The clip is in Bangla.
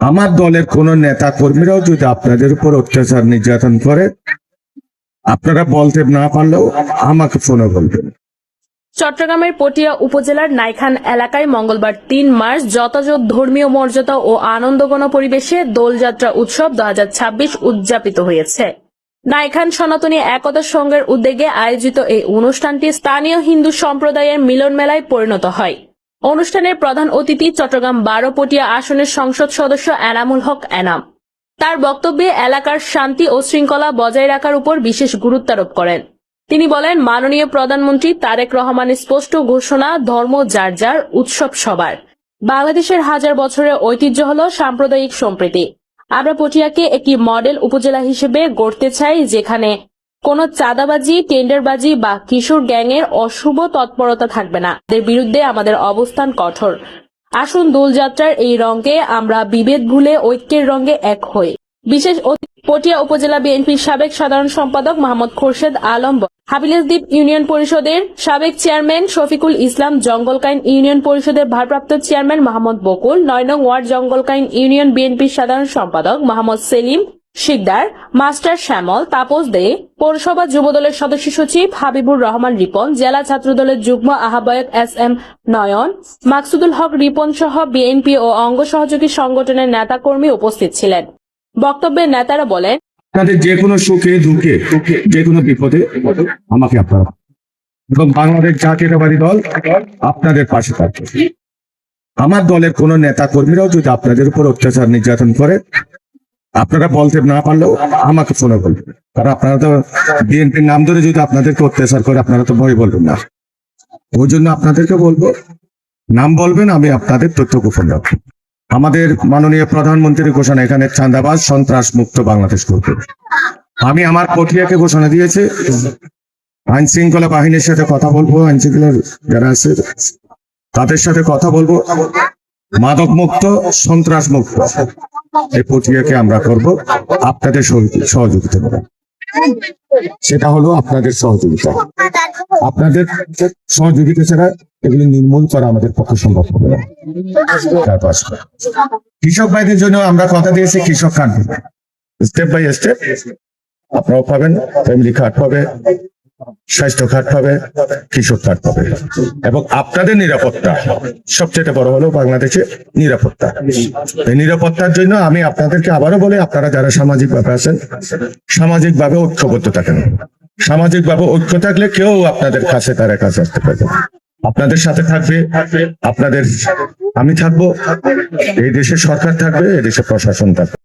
আমার দলের কোন নেতা কর্মীরাও যদি আপনাদের উপর অত্যাচার নির্যাতন করে, আপনারা বলতে না পারলেও আমাকে ফোনে বলবেন। চট্টগ্রামের পটিয়া উপজেলার নাইখান এলাকায় মঙ্গলবার ৩ মার্চ যথাযথ ধর্মীয় মর্যাদা ও আনন্দঘন পরিবেশে দোলযাত্রা উৎসব ২০২৬ উদযাপিত হয়েছে। নাইখান সনাতনী একতা সংঘের উদ্যোগে আয়োজিত এই অনুষ্ঠানটি স্থানীয় হিন্দু সম্প্রদায়ের মিলন মেলায় পরিণত হয়। অনুষ্ঠানের প্রধান অতিথি চট্টগ্রাম ১২ পটিয়া আসনের সংসদ সদস্য এনামুল হক এনাম। তার বক্তব্যে এলাকার শান্তি ও শৃঙ্খলা বজায় রাখার উপর বিশেষ গুরুত্বারোপ করেন। তিনি বলেন, মাননীয় প্রধানমন্ত্রী তারেক রহমানের স্পষ্ট ঘোষণা, ধর্ম যার যার, উৎসব সবার। বাংলাদেশের হাজার বছরের ঐতিহ্য হল সাম্প্রদায়িক সম্প্রীতি। আমরা পটিয়াকে একটি মডেল উপজেলা হিসেবে গড়তে চাই, যেখানে কোনো চাঁদাবাজি, টেন্ডারবাজি বা কিশোর গ্যাংয়ের অশুভ তৎপরতা থাকবে না। এর বিরুদ্ধে আমাদের অবস্থান কঠোর। আসুন দোলযাত্রার এই রঙে আমরা বিভেদ ভুলে ঐক্যের রঙে এক হই। বিশেষ পটিয়া উপজেলা বিএনপির সাবেক সাধারণ সম্পাদক মোহাম্মদ খোরশেদ আলম, হাবিলাসদ্বীপ ইউনিয়ন পরিষদের সাবেক চেয়ারম্যান শফিকুল ইসলাম, জঙ্গলকাইন ইউনিয়ন পরিষদের ভারপ্রাপ্ত চেয়ারম্যান মোহাম্মদ বকুল, ৯ নং ওয়ার্ড জঙ্গলকাইন ইউনিয়ন বিএনপির সাধারণ সম্পাদক মোহাম্মদ সেলিম শিকদার, মাস্টার শ্যামল, তাপস দে, পৌরসভা যুবদলের সদস্য সচিব হাবিবুর রহমান রিপন, জেলা ছাত্রদলের যুগ্ম আহ্বায়ক SM নয়ন, মাকসুদুল হক রিপন সহ বিএনপি ও অঙ্গ সহযোগী সংগঠনের নেতাকর্মী উপস্থিত ছিলেন। বক্তব্যে নেতারা বলেন, আপনাদের যে কোনো সুখে দুঃখে যে কোনো বিপদে আমাকে আপনারা এবং বাংলাদেশ জাতীয়তাবাদী দল আপনাদের পাশে থাকবে। আমার দলের কোন নেতা কর্মীরাও যদি আপনাদের উপর অত্যাচার নির্যাতন করে, আপনারা বলতে না পারলেও আমাকে ফোনে বলবেন। কারণ আপনারা তো বিএনপির নাম ধরে যদি আপনাদেরকে অত্যাচার করে, আপনারা তো ভয় বলবেন না। ওই জন্য আপনাদেরকে বলবো, নাম বলবেন, আমি আপনাদের তথ্য গোপন রাখবো। আমাদের মাননীয় প্রধানমন্ত্রীর ঘোষণা, এখানে চাঁদাবাজ সন্ত্রাস মুক্ত বাংলাদেশ করবে। আমি আমার পটিয়াকে ঘোষণা দিয়েছি, আইন শৃঙ্খলা বাহিনীর সাথে কথা বলবো, আইন শৃঙ্খলার যারা আছে তাদের সাথে কথা বলবো, মাদক মুক্ত সন্ত্রাস মুক্ত এই পটিয়াকে আমরা করব। আপনাদের সহযোগিতা করব, সেটা হলো আপনাদের সহযোগিতা। আপনাদের সহযোগিতা ছাড়া এগুলি নির্মূল করা আমাদের পক্ষে সম্ভব হবে না। কৃষক ভাইদের জন্য আমরা কথা দিয়েছি, কৃষক কার্ড স্টেপ বাই স্টেপ আপনারাও পাবেন। ফ্যামিলি কার্ড পাবে, স্বাস্থ্য কার্ড পাবে, কৃষক কার্ড পাবে। এবং আপনাদের নিরাপত্তা সবচেয়ে বড় হলো বাংলাদেশে নিরাপত্তা। এই নিরাপত্তার জন্য আমি আপনাদেরকে আবারও বলি, আপনারা যারা সামাজিকভাবে আছেন, সামাজিকভাবে ঐক্যবদ্ধ থাকেন। সামাজিকভাবে ঐক্য থাকলে কেউ আপনাদের কাছে তার কাছে আসতে পারবে। আপনাদের সাথে থাকবে, আপনাদের আমি থাকবো, এই দেশের সরকার থাকবে, এই দেশের প্রশাসন থাকবে।